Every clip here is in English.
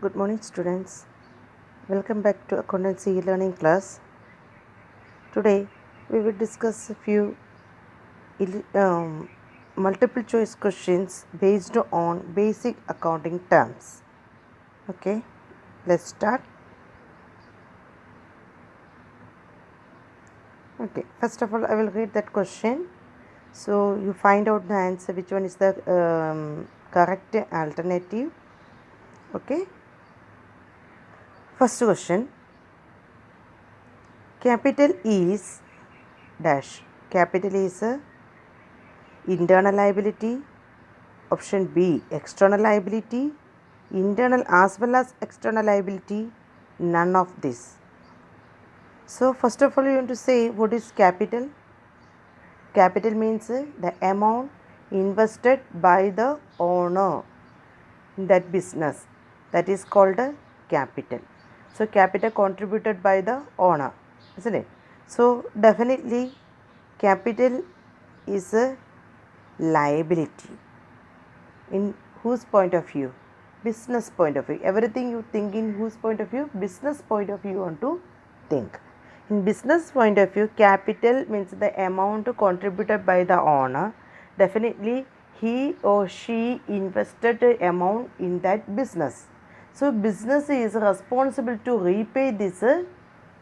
Good morning, students. Welcome back to Accountancy e-learning class. Today, we will discuss a few multiple choice questions based on basic accounting terms. Okay, let's start. Okay, first of all, I will read that question. So, you find out the answer, which one is the correct alternative. Okay, first question. Capital is dash. Capital is a internal liability. Option B, external liability. Internal as well as external liability. None of this. So first of all, you want to say what is capital. Capital means the amount invested by the owner in that business. That is called a capital. So capital contributed by the owner, isn't it? So definitely capital is a liability. In whose point of view? Business point of view. Everything you think in whose point of view? Business point of view you want to think. In business point of view, capital means the amount contributed by the owner. Definitely he or she invested the amount in that business. So business is responsible to repay this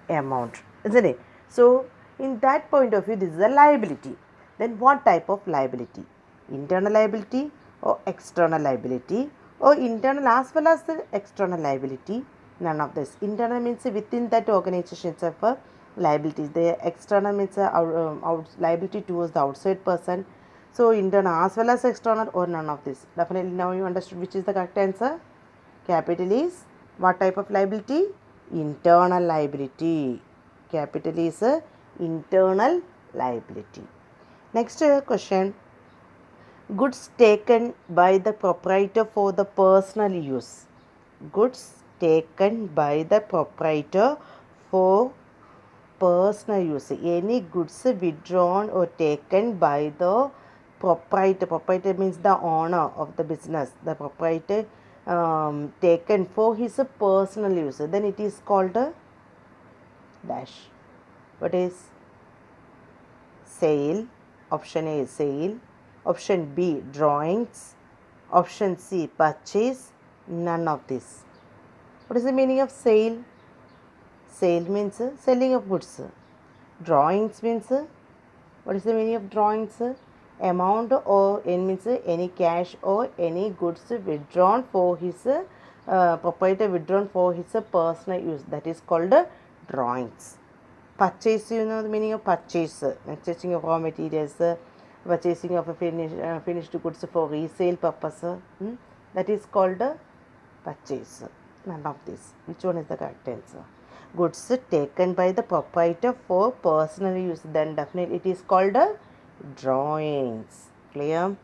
amount, isn't it? So in that point of view, this is a liability. Then what type of liability? Internal liability or external liability, or internal as well as the external liability? None of this. Internal means within that organization itself liabilities. The external means liability towards the outside person. So internal as well as external, or none of this. Definitely now you understood which is the correct answer. Capital is what type of liability? Internal liability. Capital is a internal liability. Next question. Goods taken by the proprietor for the personal use. Goods taken by the proprietor for personal use. Any goods withdrawn or taken by the proprietor. Proprietor means the owner of the business. The proprietor taken for his personal use. Then it is called a dash. What is sale? Option A is sale. Option B drawings. Option C purchase. None of this. What is the meaning of sale? Sale means selling of goods. Drawings means what is the meaning of drawings? Amount or N means any cash or any goods withdrawn for his proprietor withdrawn for his personal use. That is called drawings. Purchase, you know the meaning of purchase. Purchasing of raw materials, purchasing of a finished goods for resale purpose. That is called purchase. None of this. Which one is the correct answer? Goods taken by the proprietor for personal use, then definitely it is called drawings. Clear?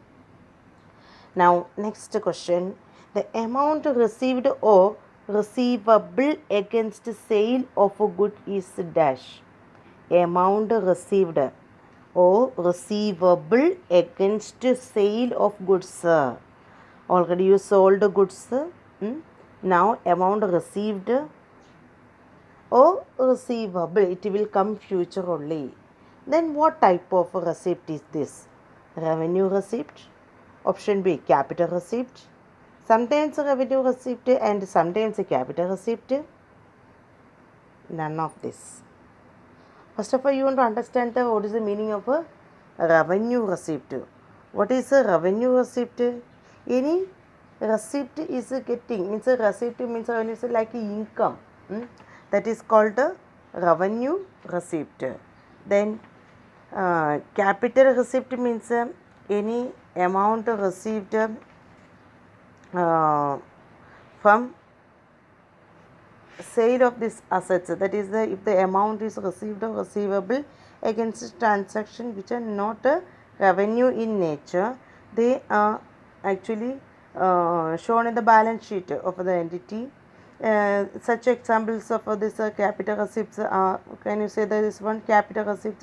Now next question. The amount received or receivable against sale of a good is dash. Amount received or receivable against sale of goods. Already you sold goods. Now amount received or receivable, it will come future only. Then what type of receipt is this? Revenue receipt. Option B, capital receipt. Sometimes revenue receipt and sometimes capital receipt. None of this. First of all, you want to understand what is the meaning of a revenue receipt. What is a revenue receipt? Any receipt is getting, means a receipt means when you say like income. That is called a revenue receipt. Then capital receipt means any amount received from sale of this assets. That is if the amount is received or receivable against transaction which are not revenue in nature, they are actually shown in the balance sheet of the entity. Such examples of this capital receipts are, can you say there is one capital receipt,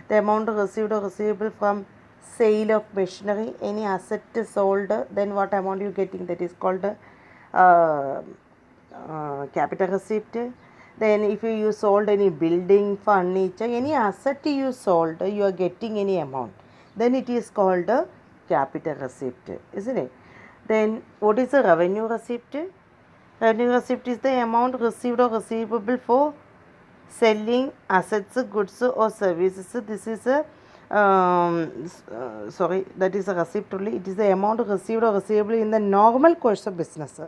the amount received or receivable from sale of machinery, any asset sold, then what amount you getting, that is called capital receipt. Then if you sold any building, furniture, any asset you sold, you are getting any amount, then it is called a capital receipt, isn't it? Then what is a revenue receipt? Revenue receipt is the amount received or receivable for selling assets, goods or services. This is a that is a receipt only. It is the amount received or receivable in the normal course of business.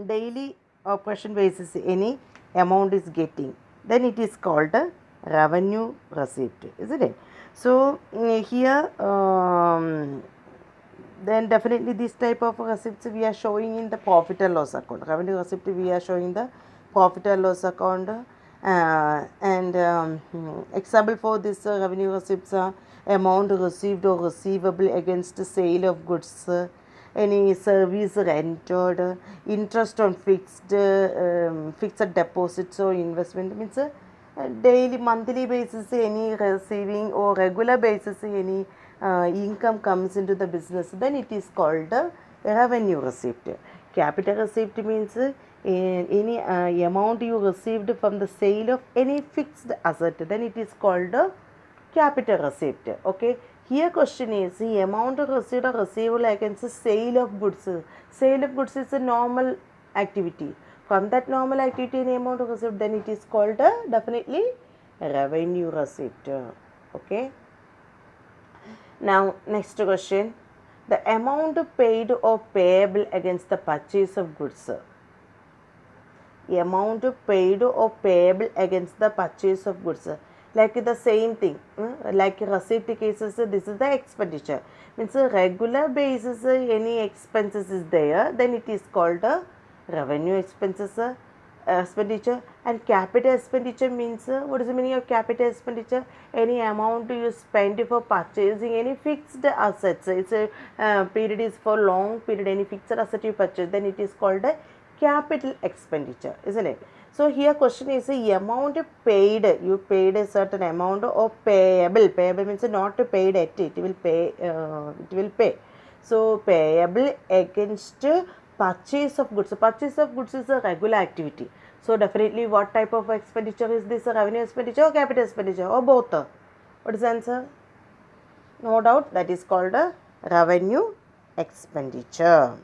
Daily operation basis any amount is getting, then it is called a revenue receipt, isn't it? So here then definitely this type of receipts we are showing in the profit and loss account. Revenue receipt we are showing the profit and loss account, and example for this revenue receipts are amount received or receivable against sale of goods, any service rendered, interest on fixed deposits or investment, means daily monthly basis any receiving or regular basis any income comes into the business, then it is called a revenue receipt. Capital receipt means any amount you received from the sale of any fixed asset, then it is called a capital receipt. Okay, here question is the amount received or receivable against the sale of goods. Sale of goods is a normal activity. From that normal activity, the amount received, then it is called a definitely revenue receipt. Okay. Now next question, the amount paid or payable against the purchase of goods. Amount paid or payable against the purchase of goods, like the same thing, like receipt cases, this is the expenditure, means regular basis any expenses is there, then it is called a revenue expenses expenditure. And capital expenditure means what is the meaning of capital expenditure? Any amount you spend for purchasing any fixed assets, it's a period is for long period, any fixed asset you purchase, then it is called a capital expenditure, isn't it? So here question is the amount paid, you paid a certain amount, or payable. Payable means not paid at it will pay, it will pay. So payable against purchase of goods. Purchase of goods is a regular activity. So definitely what type of expenditure is this? A revenue expenditure or capital expenditure or both? What is the answer? No doubt that is called a revenue expenditure.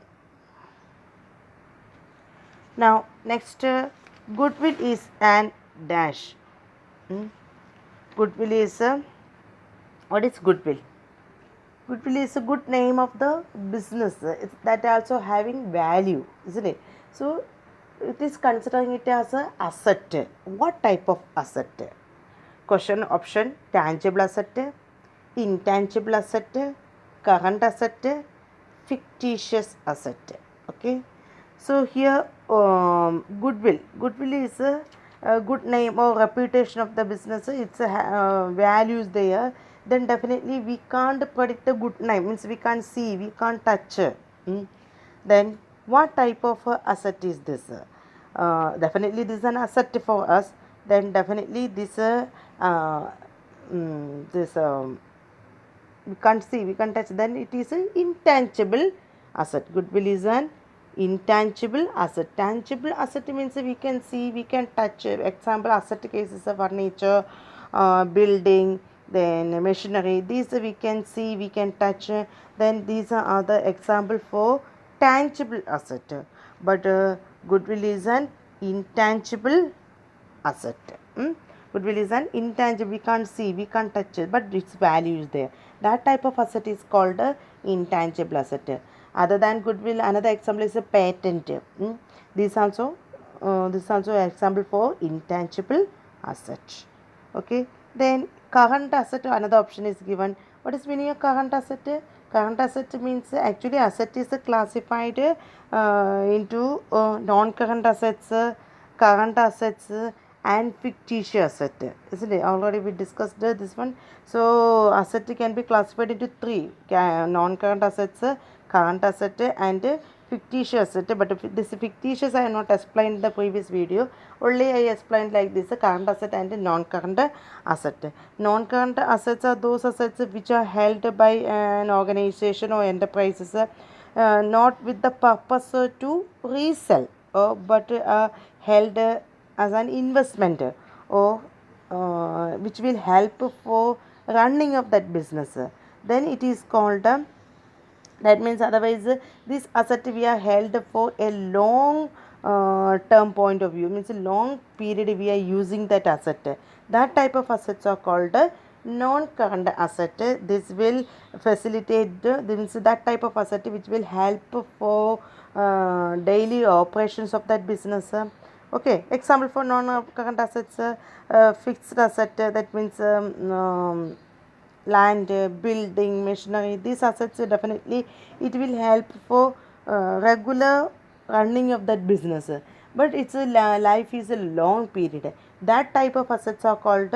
Now next, goodwill is an dash. Goodwill is what is goodwill? Goodwill is a good name of the business. It's that also having value, isn't it? So it is considering it as a asset. What type of asset? Question option: tangible asset, intangible asset, current asset, fictitious asset. Okay. So here goodwill. Goodwill is a good name or reputation of the business. It's a values there. Then definitely we can't predict a good name. Means we can't see, we can't touch. Then what type of asset is this? Definitely this is an asset for us. Then definitely this this we can't see, we can't touch, then it is an intangible asset. Goodwill is an intangible asset. Tangible asset means we can see, we can touch. Example asset cases of furniture, building, then machinery, these we can see, we can touch. Then these are other example for tangible asset. But goodwill is an intangible asset. Goodwill is an intangible, we can't see, we can't touch it, but its value is there. That type of asset is called a intangible asset. Other than goodwill, another example is a patent. This also example for intangible asset. Okay. Then current asset, another option is given. What is meaning of current asset? Current asset means actually asset is classified into non-current assets, current assets, and fictitious asset, isn't it? Already we discussed this one. So asset can be classified into three: non-current assets, current asset, and fictitious asset. But if this fictitious I have not explained in the previous video, only I explained like this: current asset and non-current asset. Non-current assets are those assets which are held by an organization or enterprises not with the purpose to resell. but held as an investment or which will help for running of that business, then it is called that means otherwise this asset we are held for a long term point of view, means a long period we are using that asset. That type of assets are called non-current asset. This will facilitate means that type of asset which will help for daily operations of that business. Okay, example for non-current assets, fixed asset, that means land, building, machinery. These assets definitely it will help for regular running of that business. But its a life is a long period. That type of assets are called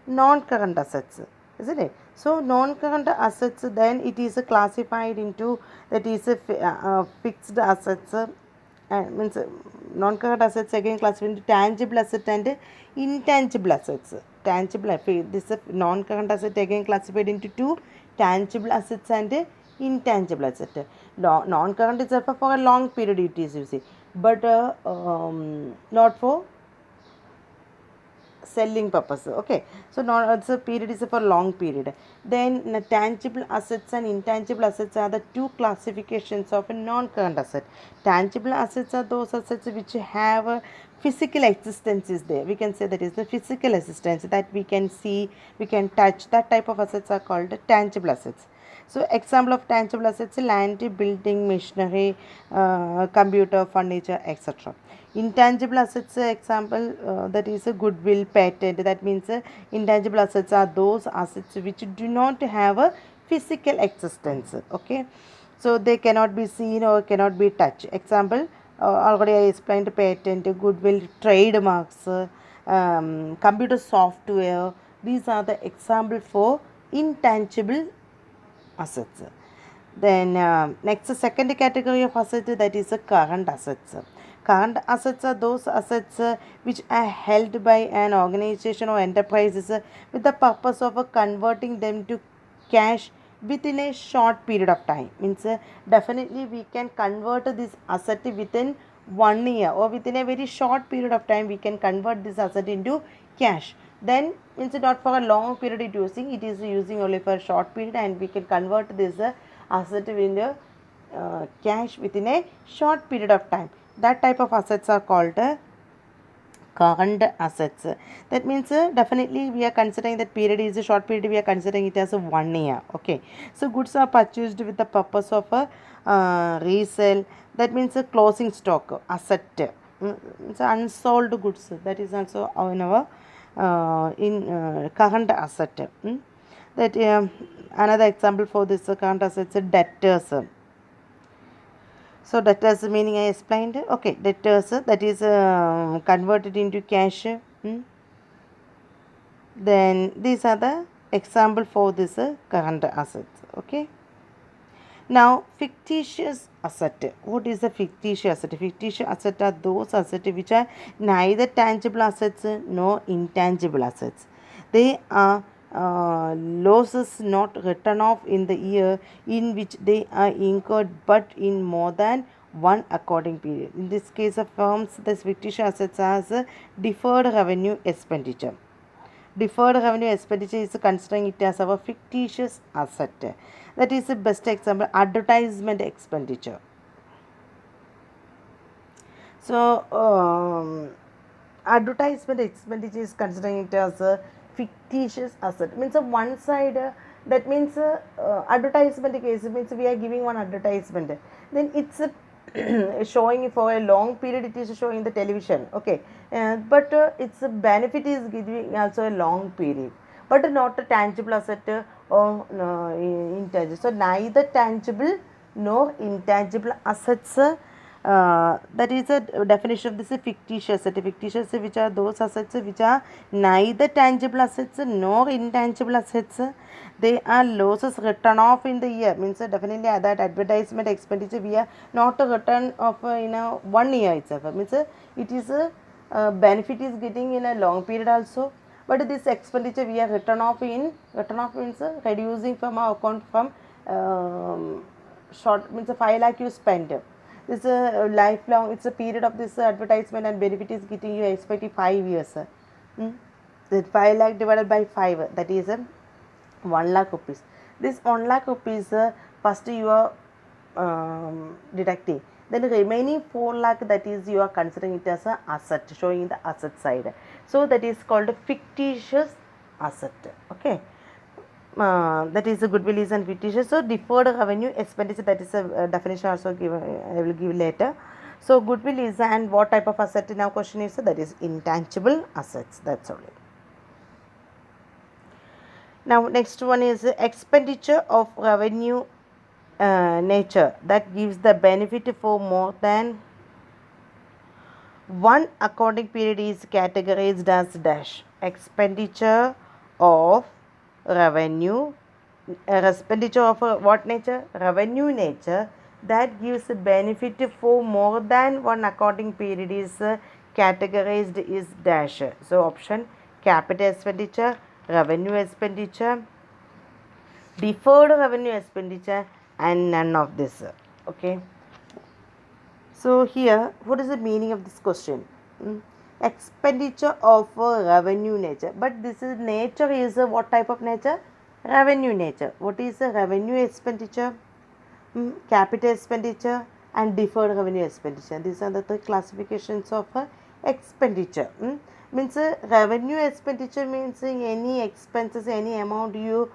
non-current assets, isn't it? So non-current assets then it is classified into that is a fixed assets, means non-current assets again classified into tangible asset and intangible assets. Tangible this non-current asset again classified into two, tangible assets and intangible asset. Non-current is for a long period it is, you see, but not for selling purpose. Okay, so non it's a period is for long period. Then tangible assets and intangible assets are the two classifications of a non-current asset. Tangible assets are those assets which have a physical existence is there, we can say that is the physical existence that we can see, we can touch. That type of assets are called tangible assets. So example of tangible assets: land, building, machinery, computer, furniture, etc. Intangible assets, example that is a goodwill, patent. That means intangible assets are those assets which do not have a physical existence. Okay, so they cannot be seen or cannot be touched. Example, already I explained: patent, goodwill, trademarks, computer software. These are the example for intangible assets. Then next second category of assets, that is current assets. Current assets are those assets which are held by an organization or enterprises with the purpose of converting them to cash within a short period of time. Means definitely we can convert this asset within 1 year or within a very short period of time we can convert this asset into cash. Then means not for a long period it is using only for a short period, and we can convert this asset into cash within a short period of time. That type of assets are called current assets. That means definitely we are considering that period is a short period, we are considering it as a 1 year. Okay, so goods are purchased with the purpose of a resale. That means a closing stock asset. It's unsold goods, that is also in our in current asset. That another example for this current assets, debtors. So debtors meaning I explained. Okay, debtors that is converted into cash. Then these are the example for this current assets. Okay. Now fictitious asset. What is a fictitious asset? Fictitious asset are those assets which are neither tangible assets nor intangible assets. They are losses not written off in the year in which they are incurred, but in more than one accounting period. In this case of firms, this fictitious assets as a deferred revenue expenditure. Deferred revenue expenditure is considering it as our fictitious asset. That is the best example, advertisement expenditure. So advertisement expenditure is considering it as a fictitious asset. Means one side that means advertisement case means we are giving one advertisement, then it's showing for a long period, it is showing the television. Okay, but its benefit is giving also a long period, but not a tangible asset or intangible. So neither tangible nor intangible assets, that is a definition of this fictitious asset. Fictitious which are those assets which are neither tangible assets nor intangible assets. They are losses written off in the year. Means definitely that advertisement expenditure we are not written off in a 1 year itself. Means it is a benefit is getting in a long period also. But this expenditure we are written off means reducing from our account from short, means 5 lakh you spend. This lifelong, it's a period of this advertisement and benefit is getting you expecting 5 years. That 5 lakh divided by 5, that is 1 lakh rupees. This 1 lakh rupees first you are deducting, then remaining 4 lakh, that is you are considering it as an asset, showing the asset side. So that is called a fictitious asset. Okay, that is a goodwill is and fictitious. So deferred revenue expenditure, that is a definition also given, I will give later. So goodwill is and what type of asset? Now question is that is intangible assets. That's all. Now next one is expenditure of revenue nature that gives the benefit for more than one accounting period is categorized as dash. Expenditure of revenue, expenditure of what nature? Revenue nature that gives benefit for more than one accounting period is categorized is dash. So option capital expenditure, revenue expenditure, deferred revenue expenditure, and none of this. Okay. So here, what is the meaning of this question? Expenditure of revenue nature. But this is nature is what type of nature? Revenue nature. What is the revenue expenditure? Capital expenditure and deferred revenue expenditure. These are the three classifications of expenditure. Means revenue expenditure means any expenses, any amount you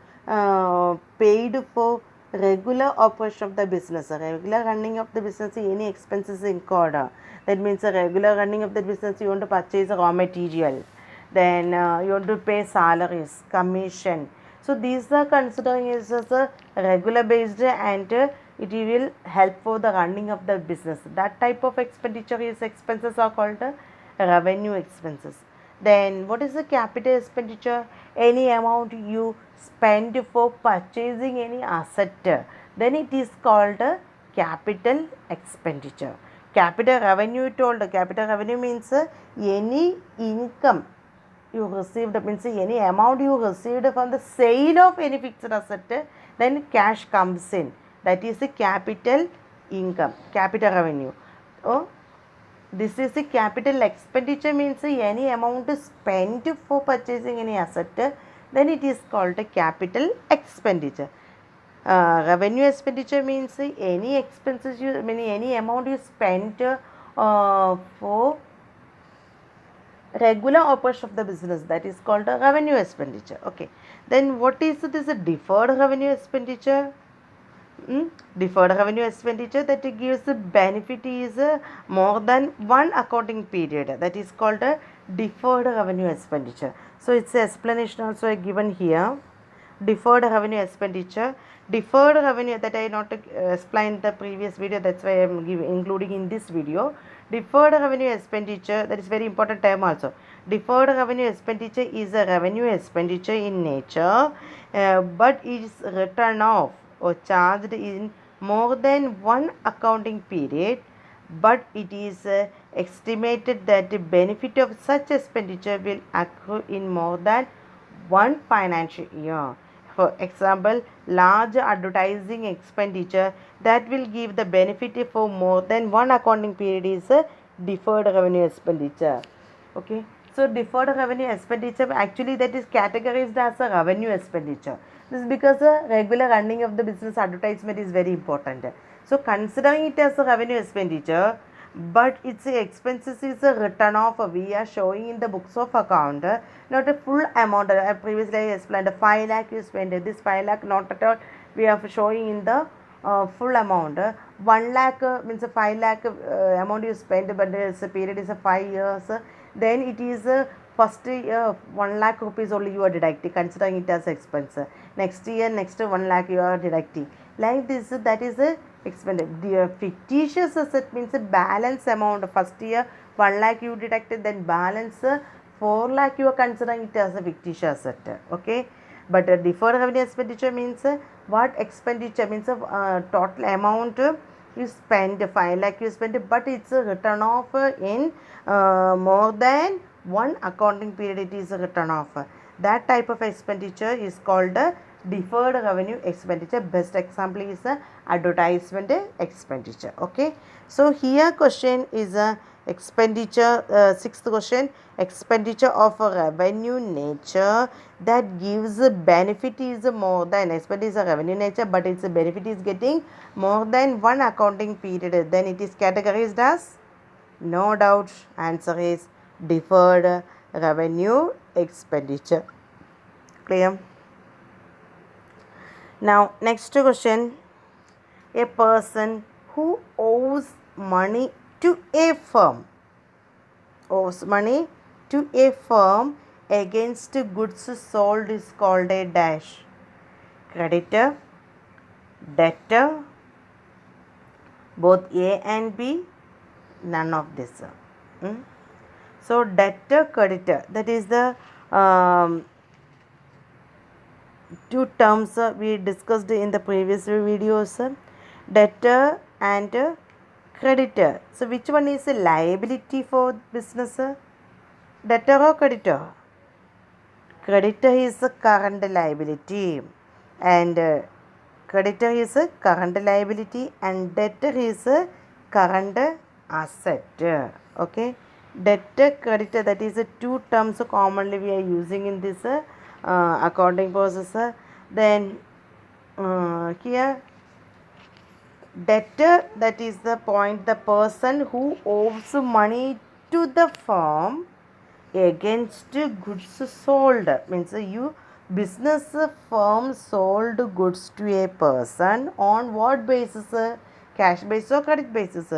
paid for regular operation of the business, regular running of the business, any expenses incurred. That means a regular running of the business, you want to purchase raw material, then you want to pay salaries, commission. So these are considering as a regular based and it will help for the running of the business. That type of expenditure is expenses are called revenue expenses. Then what is the capital expenditure? Any amount you spend for purchasing any asset, then it is called capital expenditure. Capital revenue told, capital revenue means any income you received, means any amount you received from the sale of any fixed asset, then cash comes in. That is the capital income, capital revenue. Oh, this is the capital expenditure means any amount spent for purchasing any asset, then it is called a capital expenditure. Revenue expenditure means any expenses you, any amount you spent for regular operation of the business, that is called a revenue expenditure. Okay, then what is this deferred revenue expenditure? Deferred revenue expenditure that gives the benefit is more than one accounting period, that is called a deferred revenue expenditure. So its explanation also given here. Deferred revenue expenditure, deferred revenue that I not explained the previous video, that's why I am including in this video. Deferred revenue expenditure, that is very important term also. Deferred revenue expenditure is a revenue expenditure in nature, but it is written off or charged in more than one accounting period, but it is estimated that the benefit of such expenditure will accrue in more than one financial year. For example, large advertising expenditure that will give the benefit for more than one accounting period is a deferred revenue expenditure. Okay, so deferred revenue expenditure actually that is categorized as a revenue expenditure. This is because the regular running of the business advertisement is very important. So considering it as a revenue expenditure, but its expenses is written off, we are showing in the books of account, not a full amount. Previously I explained 5 lakh you spend, this 5 lakh not at all we are showing in the full amount. 1 lakh means a 5 lakh amount you spend, but the period is 5 years, then it is first year 1 lakh rupees only you are deducting, considering it as expense. Next year next 1 lakh you are deducting, like this. That is a expended. The fictitious asset means a balance amount. First year 1 lakh you deducted, then balance 4 lakh you are considering it as a fictitious asset. Okay, but deferred revenue expenditure means what expenditure means total amount you spend 5 lakh you spend, but it's a written off in more than one accounting period, it is written off. That type of expenditure is called deferred revenue expenditure. Best example is advertisement expenditure. Okay, so here question is expenditure. Sixth question, expenditure of a revenue nature that gives a benefit is more than, expenditure is a revenue nature but its benefit is getting more than one accounting period, then it is categorized as, no doubt answer is deferred revenue expenditure. Clear? Now next question, a person who owes money to a firm against goods sold is called a dash. Creditor, debtor, both A and B, none of this. So debtor, creditor, that is the two terms we discussed in the previous videos, debtor and creditor. So which one is a liability for business, debtor or creditor? Creditor is a current liability and creditor is a current liability and debtor is a current asset. Okay, debtor, creditor, that is the two terms commonly we are using in this accounting process. Then here debtor, that is the point, the person who owes money to the firm against goods sold, means you business firm sold goods to a person on what basis, cash based or credit basis,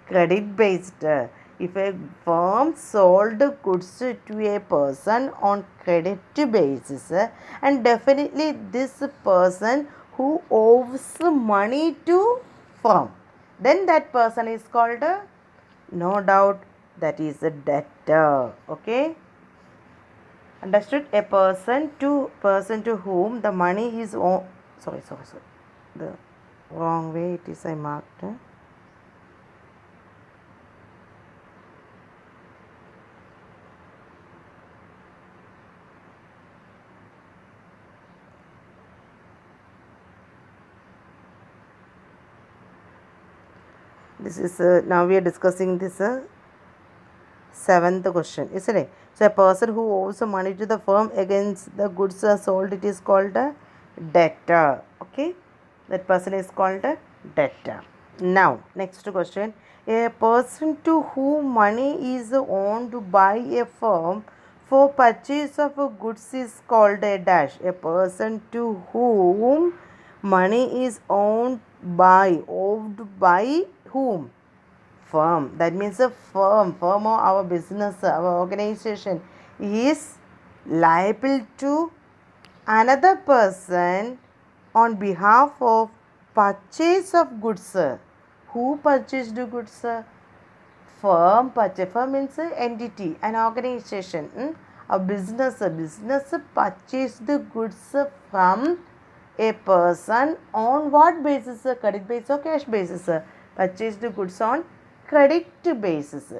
credit based. If a firm sold goods to a person on credit basis, and definitely this person who owes money to firm, then that person is called, no doubt, that is a debtor. Okay, understood? A person to whom the money is sorry, the wrong way it is I marked. This is now we are discussing this seventh question, isn't it? So a person who owes money to the firm against the goods are sold, it is called a debtor. Okay, that person is called a debtor. Now next question, a person to whom money is owned by a firm for purchase of goods is called a dash. A person to whom money is owed by whom? Firm. That means a firm or our business, our organization is liable to another person on behalf of purchase of goods. Who purchased the goods? Firm. Purchase. Firm means entity, an organization, a business. Business purchased the goods from a person on what basis? Credit basis or cash basis? Purchased the goods on credit basis.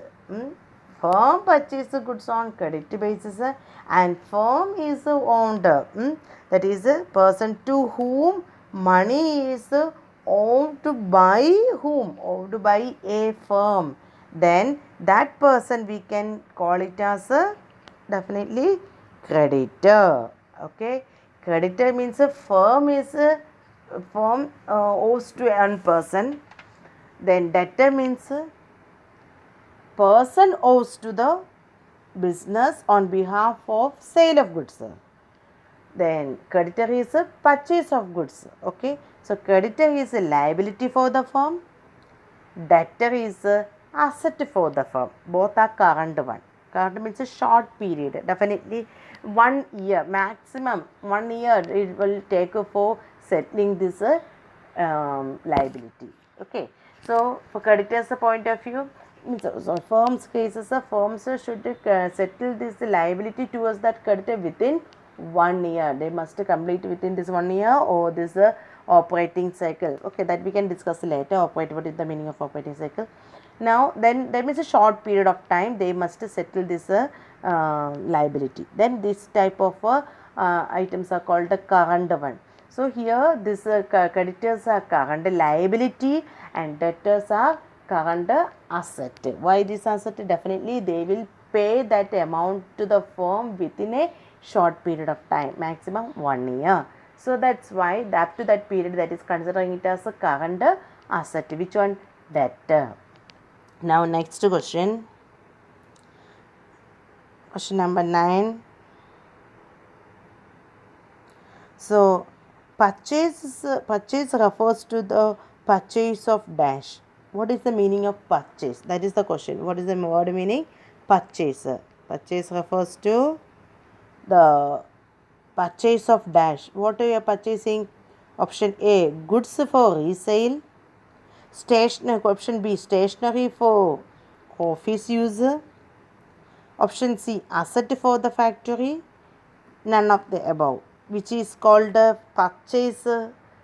Firm purchase goods on credit basis and firm is owned. That is a person to whom money is owned by whom? Owned by a firm. Then that person we can call it as a definitely creditor. Okay, creditor means a firm is a firm owes to one person. Then debtor means person owes to the business on behalf of sale of goods. Then creditor is a purchase of goods. Okay, so creditor is a liability for the firm, debtor is a asset for the firm. Both are current one. Current means a short period, definitely 1 year, maximum 1 year it will take for settling this liability. Okay, so for creditor's point of view, so firms cases, firms should settle this liability towards that creditor within 1 year. They must complete within this 1 year or this operating cycle. Okay, that we can discuss later. What is the meaning of operating cycle? Now then that means a short period of time they must settle this liability. Then this type of items are called the current one. So here this creditors are current liability and debtors are current asset. Why this asset? Definitely they will pay that amount to the firm within a short period of time, maximum 1 year. So that's why up to that period, that is considering it as a current asset. Which one? Debtor. Now next question. Question number 9. So purchase refers to the purchase of dash. What is the meaning of purchase? That is the question. What is the word meaning? Purchase. Purchase refers to the purchase of dash. What are you purchasing? Option A, goods for resale. Option B, stationery for office use. Option C, asset for the factory. None of the above. Which is called purchase.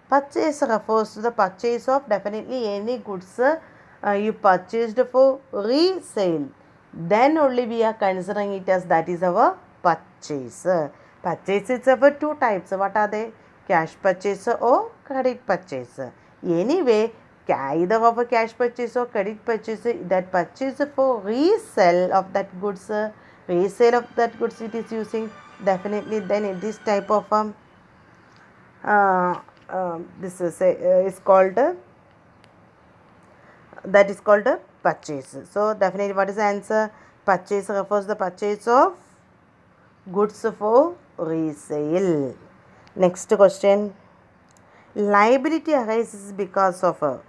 Purchase refers to the purchase of definitely any goods you purchased for resale. Then only we are considering it as that is our purchase. Purchase is of two types. What are they? Cash purchase or credit purchase. Anyway, either of a cash purchase or credit purchase, that purchase for resale of that goods, resale of that goods it is using, definitely then in this type of this is called that is called a purchase. So definitely what is the answer? Purchase refers to the purchase of goods for resale. Next question. Liability arises because of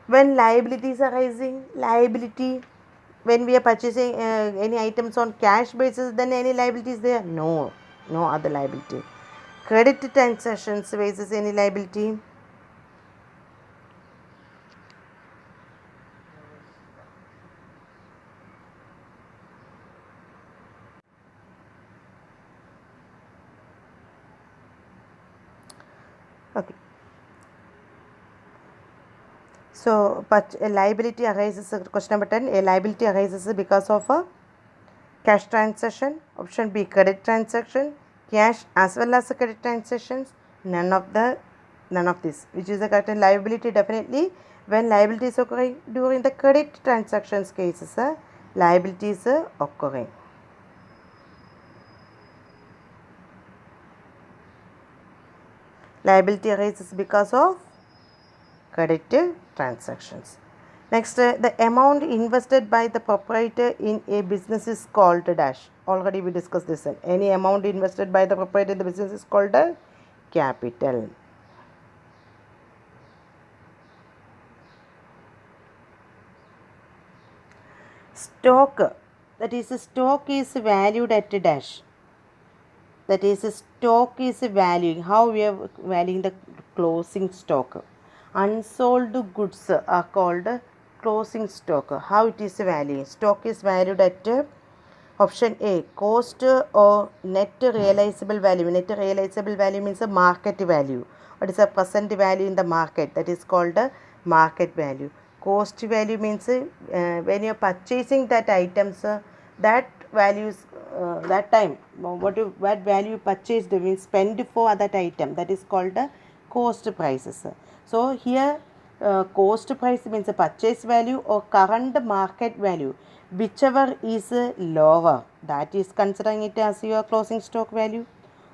when liabilities are arising, liability when we are purchasing any items on cash basis, then any liability is there? No other liability. Credit transactions basis any liability? Okay. So, but a liability arises, question number 10, a liability arises because of a cash transaction. Option B, credit transaction, cash as well as credit transactions. None of this. Which is the correct liability? Definitely when liability is occurring during the credit transactions cases, liability is occurring. Liability arises because of credit transactions. Next, the amount invested by the proprietor in a business is called dash. Already we discussed this. Any amount invested by the proprietor in the business is called capital. Stock, that is stock is valued at dash. That is stock is valuing. How we are valuing the closing stock? Unsold goods are called closing stock. How it is valuing? Stock is valued at option A, cost or net realizable value. Net realizable value means a market value. What is the present value in the market? That is called market value. Cost value means when you are purchasing that items, that values that time what value you purchased means spent for that item, that is called cost prices. So here cost price means a purchase value or current market value, whichever is lower, that is considering it as your closing stock value.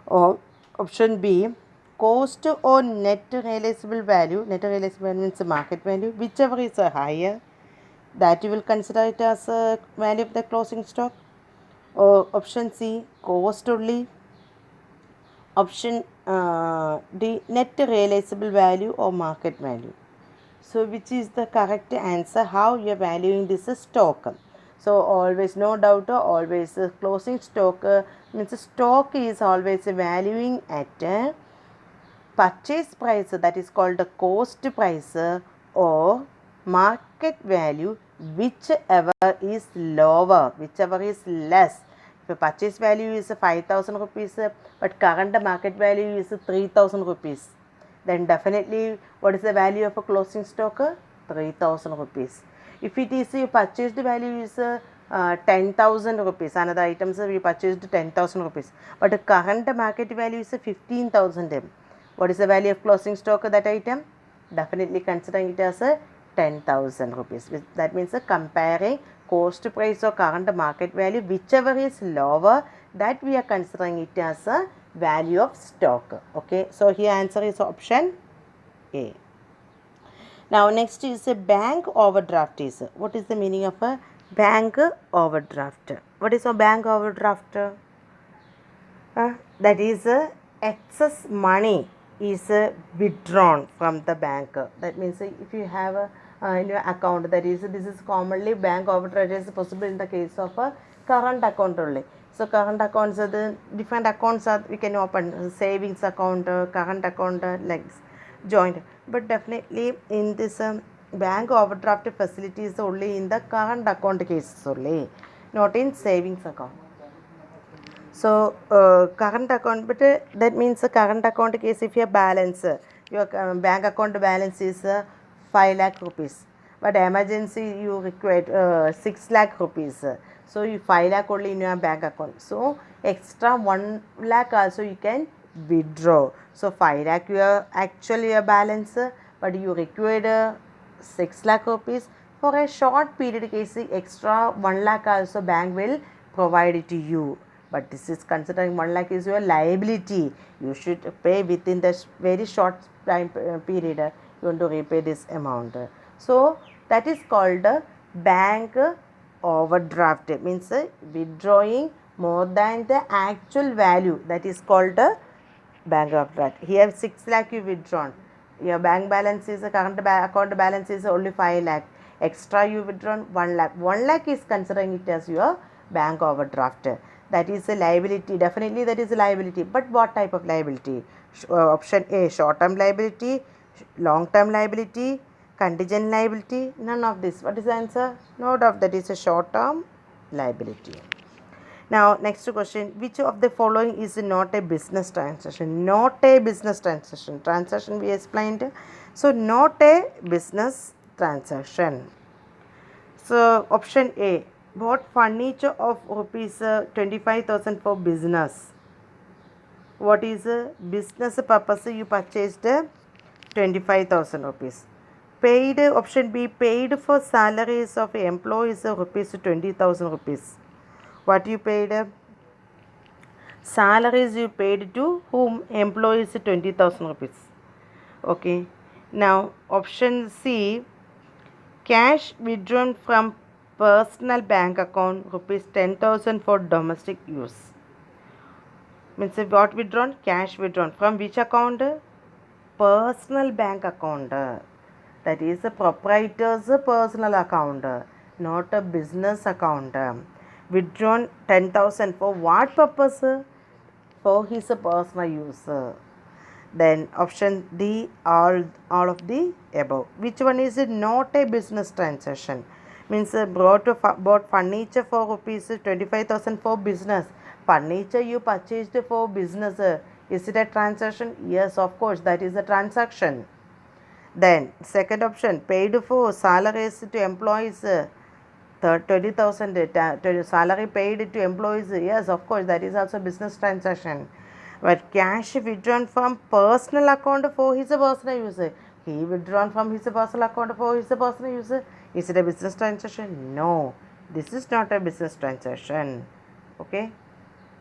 Or option B, cost or net realizable value. Net realizable value means market value, whichever is higher, that you will consider it as a value of the closing stock. Or option C, cost only. Option D, net realizable value or market value. So which is the correct answer? How you are valuing this stock? So always, no doubt, always closing stock means stock is always valuing at purchase price, that is called the cost price, or market value, whichever is lower, whichever is less. If purchase value is 5,000 rupees but current market value is 3,000 rupees, then definitely what is the value of a closing stock? 3,000 rupees. If it is your purchased value is 10,000 rupees. Another items we purchased 10,000 rupees. But the current market value is 15,000 M. What is the value of closing stock of that item? Definitely considering it as a 10,000 rupees. That means comparing cost price or current market value, whichever is lower, that we are considering it as a value of stock. Okay, so here answer is option A. Now next is a bank overdraft. What is the meaning of a bank overdraft? What is a bank overdraft? That is excess money is withdrawn from the bank. That means if you have in your account, that is, this is commonly bank overdraft is possible in the case of a current account only. So current accounts are the different accounts are we can open savings account, current account, like joint. But definitely in this bank overdraft facility is only in the current account cases only, not in savings account. So current account, but that means the current account case if your balance, your bank account balance is 5 lakh rupees, but emergency you require 6 lakh rupees. So you 5 lakh only in your bank account. So extra 1 lakh also you can withdraw. So 5 lakh your actually your balance, but you required 6 lakh rupees. For a short period case, extra 1 lakh also bank will provide it to you. But this is considering 1 lakh is your liability. You should pay within the very short time period. You want to repay this amount. So that is called bank overdraft. It means withdrawing more than the actual value. That is called bank overdraft. Here 6 lakh you withdrawn. Your bank balance is current account balance is only 5 lakh. Extra you withdrawn 1 lakh. 1 lakh is considering it as your bank overdraft. That is a liability. Definitely that is a liability. But what type of liability? Option A, short term liability, long term liability, contingent liability. None of this. What is the answer? No doubt that is a short term liability. Now next question, which of the following is not a business transaction? Not a business transaction. Transaction we explained. So not a business transaction. So option A, bought furniture of rupees 25,000 for business. What is a business purpose? You purchased 25,000 rupees. Paid, option B, paid for salaries of employees rupees 20,000 rupees. What you paid? Salaries you paid to whom? Employees 20,000 rupees. Okay. Now option C, cash withdrawn from personal bank account rupees 10,000 for domestic use. Means what withdrawn? Cash withdrawn from which account? Personal bank account. That is a proprietor's personal account, not a business account. Withdrawn 10,000 for what purpose? For his personal use. Then option D, all of the above. Which one is not a business transaction? Means bought furniture for rupees 25,000 for business. Furniture you purchased for business. Is it a transaction? Yes, of course, that is a transaction. Then second option, paid for salaries to employees. 20,000 salary paid to employees. Yes, of course, that is also business transaction. But cash withdrawn from personal account for his personal use. He withdrawn from his personal account for his personal use. Is it a business transaction? No, this is not a business transaction. Okay,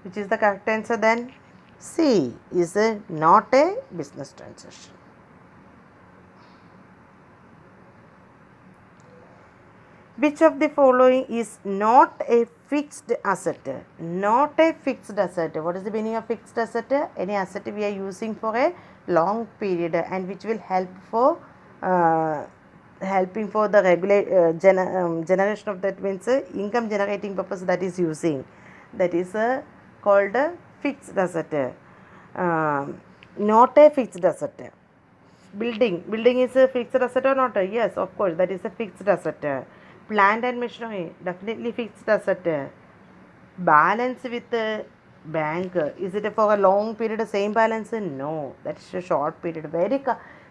which is the correct answer then? C is not a business transaction. Which of the following is not a fixed asset? Not a fixed asset. What is the meaning of fixed asset? Any asset we are using for a long period and which will help for helping for the generation of that, means income generating purpose, that is using. That is called a fixed asset. Not a fixed asset. Building is a fixed asset or not? Yes, of course, that is a fixed asset. Plant and machinery, definitely fixed asset. Balance with bank, is it for a long period same balance? No, that's a short period. Very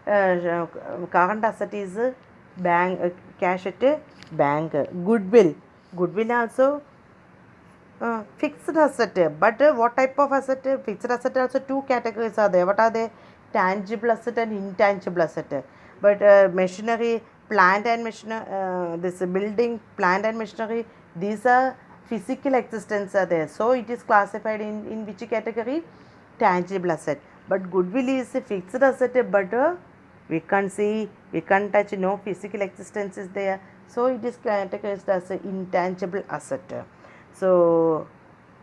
current asset is bank, cash at bank. Goodwill, Goodwill also fixed asset. But what type of asset? Fixed asset also two categories are there. What are they? Tangible asset and intangible asset. But machinery, plant and machinery, this building, plant and machinery, these are physical existence are there. So it is classified in which category? Tangible asset. But goodwill is a fixed asset, but we can't see, we can't touch, no physical existence is there. So it is categorized as an intangible asset. So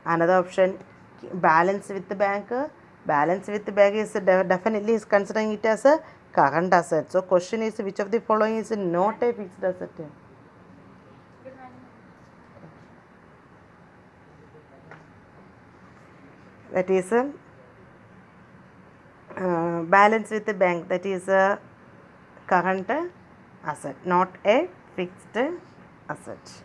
another option, balance with the bank. Balance with the bank is definitely is considering it as a current asset. So question is, which of the following is not a fixed asset? That is balance with the bank, that is a current asset, not a fixed asset.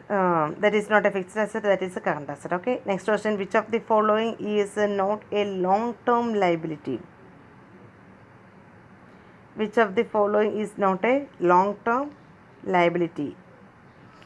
That is not a fixed asset, that is a current asset. Okay, next question, which of the following is not a long term liability? Which of the following is not a long term liability?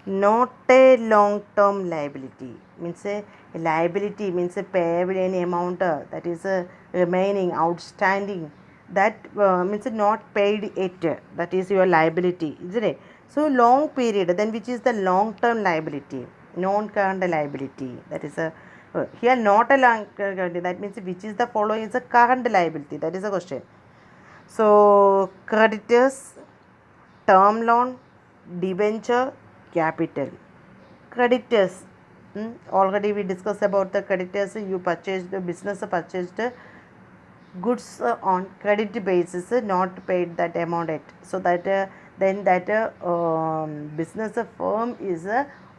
Not a long term liability means a liability means a payable any amount that is remaining outstanding, that means not paid it, that is your liability, isn't it? So long period, then which is the long term liability? Non current liability, that is a here not a long current, that means which is the following is a current liability, that is a question. So creditors, term loan, debenture, capital. Creditors, already we discussed about the creditors. You purchased, the business purchased goods on credit basis, not paid that amount yet. So that then that business firm is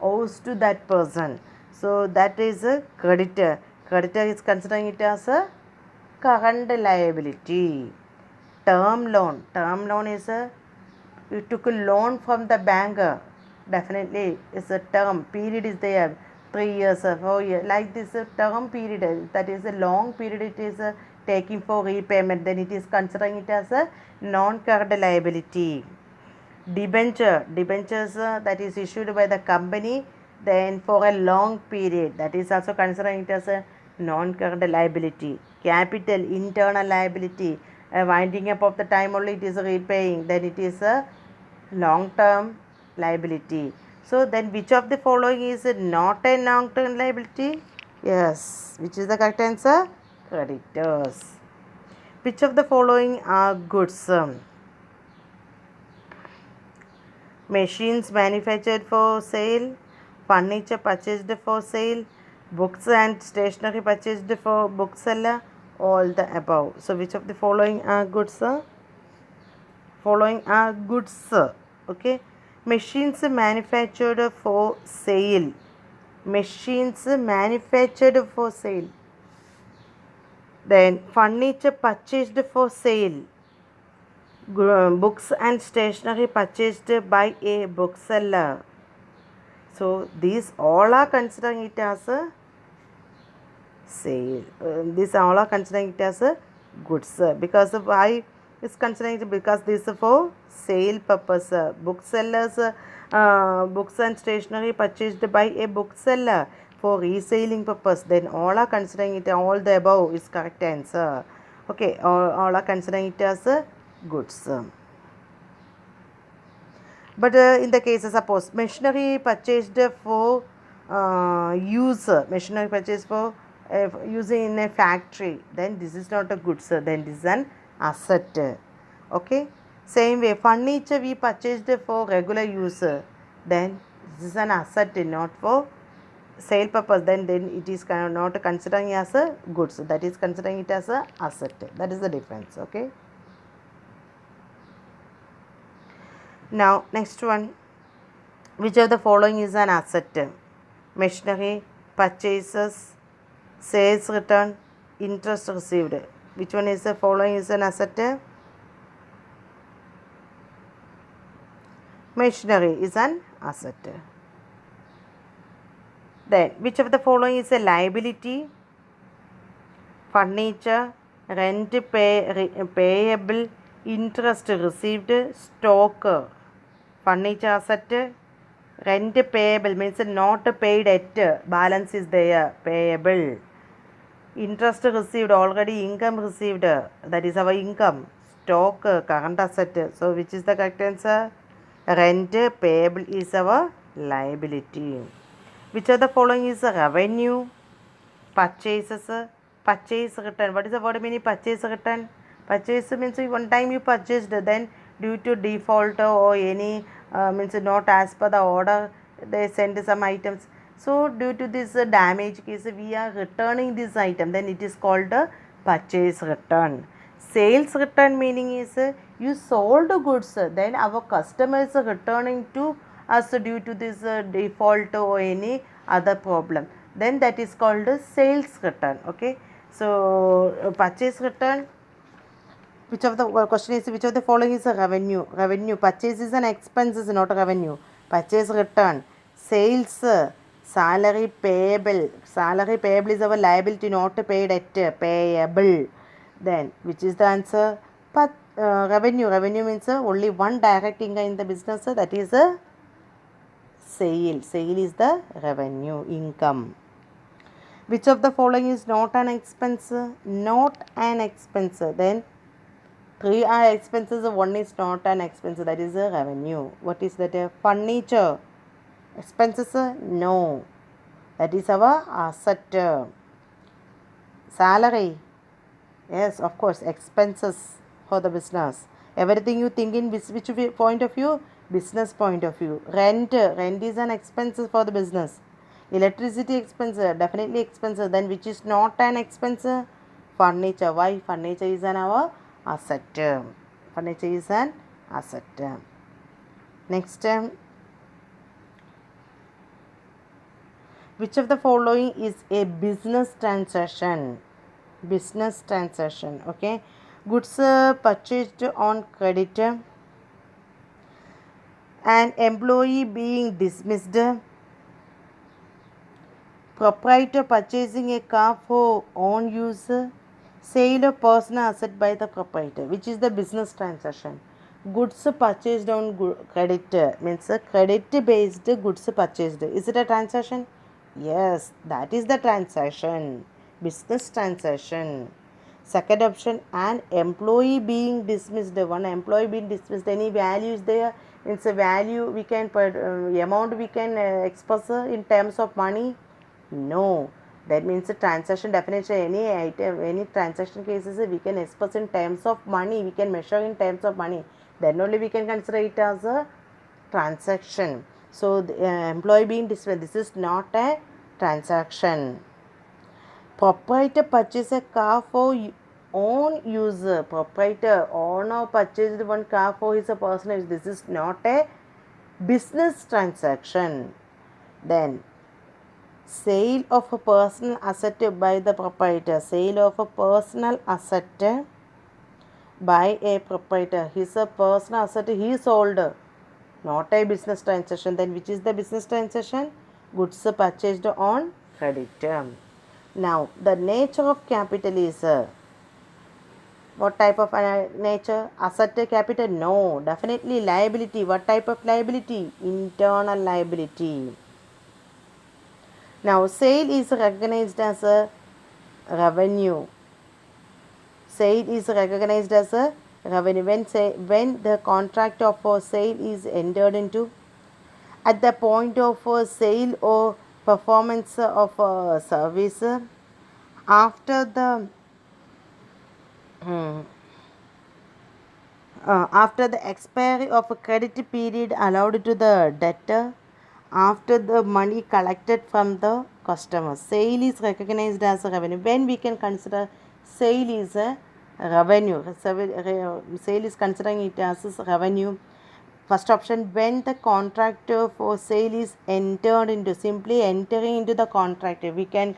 owes to that person. So that is a creditor. Creditor is considering it as a current liability. Term loan is a, you took a loan from the banker, definitely it's a term period is there, 3 years or 4 years, like this term period, that is a long period, it is taking for repayment, then it is considering it as a non current liability. Debentures that is issued by the company, then for a long period, that is also considering it as a non current liability. Capital, internal liability, winding up of the time only it is repaying, then it is a long term liability. So then which of the following is not a long term liability? Yes, which is the correct answer? Creditors. Which of the following are goods? Machines manufactured for sale, furniture purchased for sale, books and stationery purchased for bookseller, all the above. So which of the following are goods? Following are goods. Okay, machines manufactured for sale. Machines manufactured for sale. Then furniture purchased for sale. Books and stationery purchased by a bookseller. So these all are considering it as a sale. These all are considering it as a goods. Because of why is considering it? Because this is for sale purpose. Booksellers, books and stationery purchased by a bookseller for reselling purpose. Then all are considering it. All the above is correct answer. Okay, all are considering it as a goods. But in the case, suppose machinery purchased for machinery purchased for using in a factory, then this is not a goods, then this is an asset. Okay, same way furniture we purchased for regular use, then this is an asset, not for sale purpose, then it is not considering as a goods, that is considering it as a asset. That is the difference. Okay, now next one, which of the following is an asset? Machinery, purchases, sales return, interest received. Which one is the following is an asset? Machinery is an asset. Then which of the following is a liability? Furniture, rent payable, interest received, stock. furniture asset. Rent payable means not paid at, balance is there, payable. Interest received, already income received, that is our income. Stock, current asset. So which is the correct answer? Rent payable is our liability. Which of the following is revenue? Purchases, purchase return. What is the word meaning purchase return? Purchase means one time you purchased, then due to default or any means not as per the order, they send some items. So due to this damage case, we are returning this item, then it is called a purchase return. Sales return meaning is you sold goods, then our customer is returning to us due to this default or any other problem, then that is called sales return. Okay, so purchase return. Which of the question is which of the following is a revenue? Revenue, purchase is an expense, is not a revenue. Purchase return, sales, salary payable. Salary payable is our liability, not paid at, payable. Then which is the answer? Revenue. Revenue means only one direct income in the business, that is a sale. Sale is the revenue, income. Which of the following is not an expense? Not an expense. Then three are expenses, one is not an expense, that is a revenue. What is that? Furniture. Expenses? No. That is our asset. Salary? Yes, of course, expenses for the business. Everything you think in which point of view? Business point of view. Rent. Rent is an expense for the business. Electricity expense, definitely expense. Then which is not an expense? Furniture. Why? Furniture is an our asset. Furniture is an asset. Next, which of the following is a business transaction? Business transaction. Okay, goods purchased on credit, an employee being dismissed, proprietor purchasing a car for own use, sale of personal asset by the proprietor. Which is the business transaction? Goods purchased on credit means credit based goods purchased. Is it a transaction? Yes, that is the transaction, business transaction. Second option, an employee being dismissed. One employee being dismissed, any value is there, means a value we can amount we can express in terms of money? No. That means the transaction definition, any item, any transaction cases we can express in terms of money, we can measure in terms of money, then only we can consider it as a transaction. So the employee being dismissed, this is not a transaction. Proprietor purchase a car for own use. Proprietor, owner purchased one car for his personal use. This is not a business transaction. Then sale of a personal asset by the proprietor. Sale of a personal asset by a proprietor. His personal asset he sold, not a business transaction. Then which is the business transaction? Goods purchased on credit. Now the nature of capital is what type of nature? Asset, capital? No, definitely liability. What type of liability? Internal liability. Now sale is recognized as a revenue. Sale is recognized as a revenue when the contract of sale is entered into, at the point of sale or performance of service, after the after the expiry of a credit period allowed to the debtor, after the money collected from the customer. Sale is recognized as a revenue. When we can consider sale is a revenue? Sale is considering it as a revenue. First option, when the contract for sale is entered into. Simply entering into the contract, we can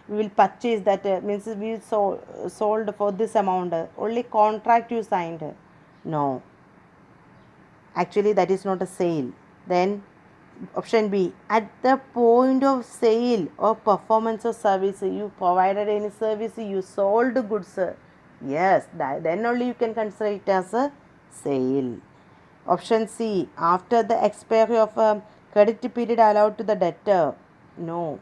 we will purchase that, means we sold for this amount, only contract you signed. No, actually that is not a sale. Then option B, at the point of sale or performance of service, you provided any service, you sold goods. Yes, then only you can consider it as a sale. Option C, after the expiry of a credit period allowed to the debtor. No.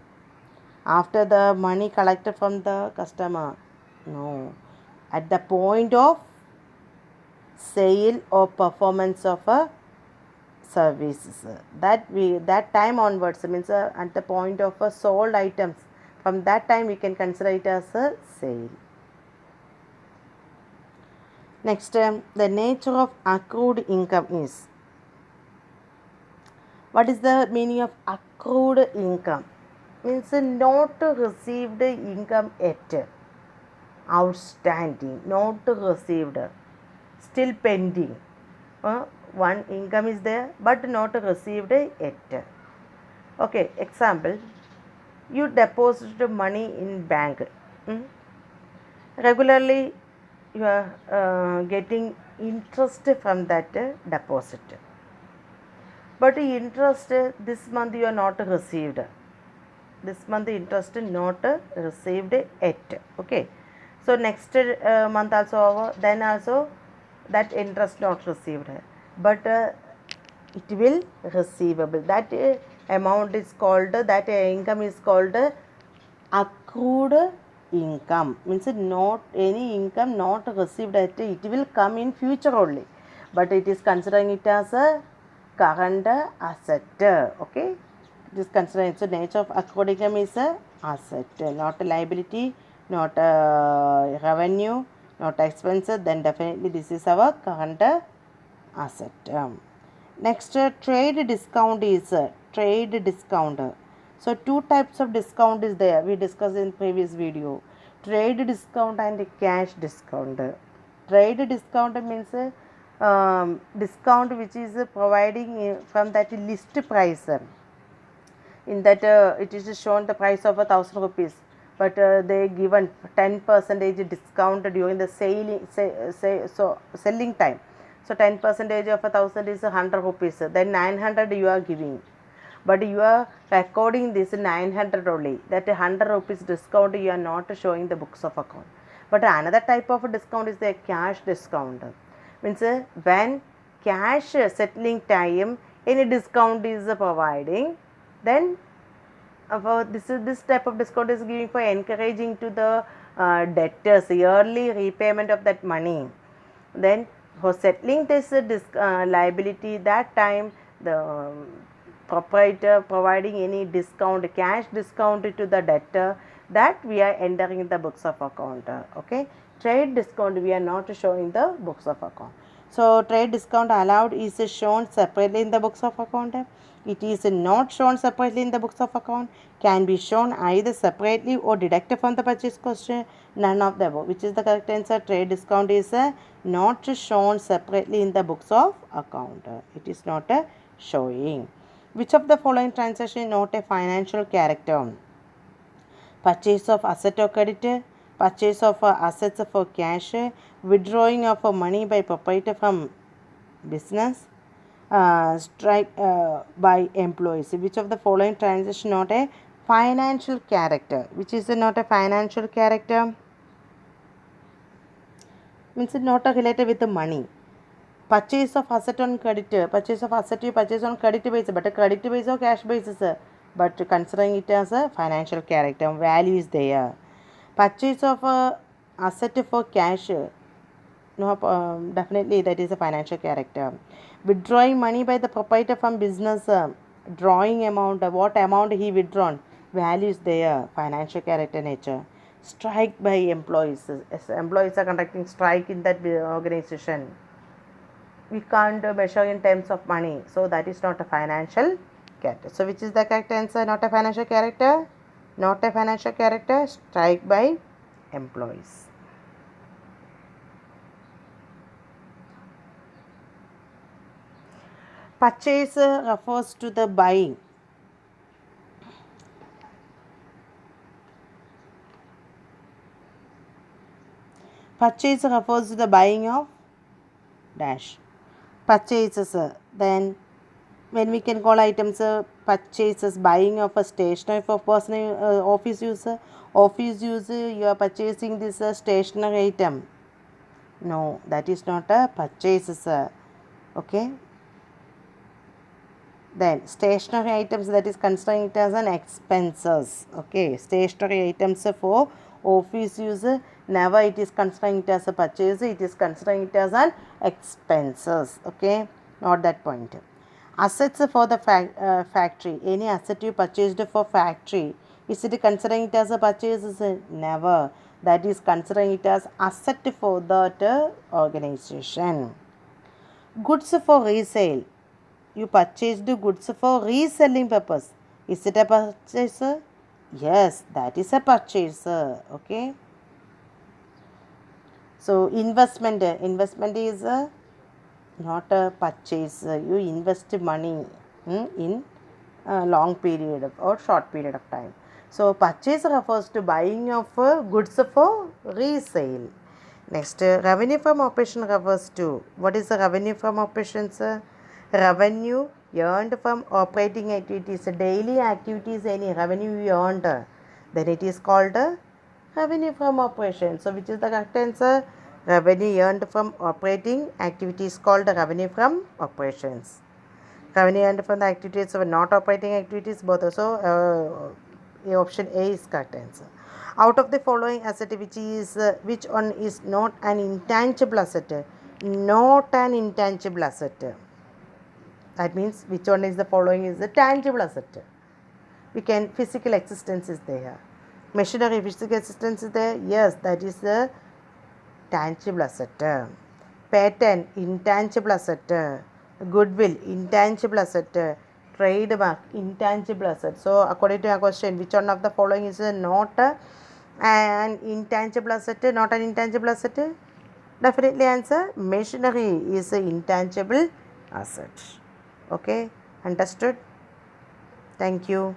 After the money collected from the customer. No. At the point of sale or performance of a services, that time onwards means at the point of a sold items, from that time we can consider it as a sale. Next, the nature of accrued income is, what is the meaning of accrued income? Means not received income yet, outstanding, not received, still pending. One income is there but not received yet. Okay, example, you deposit money in bank. Regularly you are getting interest from that deposit, but interest this month you are not received. This month interest not received yet. Okay, so next month also over, then also that interest not received, but it will receivable. That amount is called, that income is called accrued income. Means not any income not received at, it will come in future only, but it is considering it as a current asset. Okay, it is considering, so nature of accrued income is a asset, not a liability, not a revenue, not expenses. Then definitely this is our current asset. Next, trade discount is trade discount. So two types of discount is there, we discussed in previous video, trade discount and cash discount. Trade discount means discount which is providing from that list price. In that it is shown the price of 1,000 rupees, but they given 10% discount during the selling time. So 10% of 1,000 is 100 rupees, then 900 you are giving, but you are recording this 900 only, that 100 rupees discount you are not showing the books of account. But another type of discount is the cash discount. Means when cash settling time any discount is providing, then this type of discount is giving for encouraging to the debtors yearly repayment of that money. Then for settling this liability, that time the proprietor providing any discount, cash discount to the debtor, that we are entering in the books of account. Okay, trade discount we are not showing the books of account. So trade discount allowed is shown separately in the books of account. It is not shown separately in the books of account, can be shown either separately or deducted from the purchase cost. None of the above. Which is the correct answer? Trade discount is not shown separately in the books of account. It is not showing. Which of the following transaction is not a financial character? Purchase of asset or credit, purchase of assets for cash, withdrawing of money by proprietor from business, strike by employees. Which of the following transaction not a financial character? Which is not a financial character? Means not related with the money. Purchase of asset on credit, purchase of asset you purchase on credit basis, but a credit basis or cash basis, but considering it as a financial character, value is there. Purchase of asset for cash, no, definitely that is a financial character. Withdrawing money by the proprietor from business, drawing amount, what amount he withdrawn, value is there, financial character nature. Strike by employees, as employees are conducting strike in that organization, we can't measure in terms of money, so that is not a financial character. So which is the correct answer? Not a financial character, not a financial character, strike by employees. Purchase refers to the buying. Purchase refers to the buying of dash. Purchases. Then when we can call items purchases, buying of a stationery for personal office use. Office use, you are purchasing this stationery item. No, that is not a purchases. Okay. Then stationary items, that is considering it as an expenses. Okay, stationary items for office use, never it is considering it as a purchase, it is considering it as an expenses. Okay, not that point. Assets for the factory, any asset you purchased for factory, is it considering it as a purchase? Never, that is considering it as asset for that organization. Goods for resale, you purchased goods for reselling purpose, is it a purchaser? Yes, that is a purchaser. Okay, so investment is not a purchase. You invest money in a long period or short period of time. So purchase refers to buying of goods for resale. Next, revenue from operation refers to, what is the revenue from operations? Revenue earned from operating activities, daily activities, any revenue you earned, then it is called revenue from operations. So which is the correct answer? Revenue earned from operating activities called revenue from operations. Revenue earned from the activities of not operating activities, both also option A is correct answer. Out of the following asset, which one is not an intangible asset? Not an intangible asset. That means which one is the following is a tangible asset? We can, physical existence is there. Machinery, physical existence is there. Yes, that is the tangible asset. Patent, intangible asset. Goodwill, intangible asset. Trademark, intangible asset. So according to your question, which one of the following is not an intangible asset? Not an intangible asset? Definitely answer machinery is an intangible asset. Okay, understood? Thank you.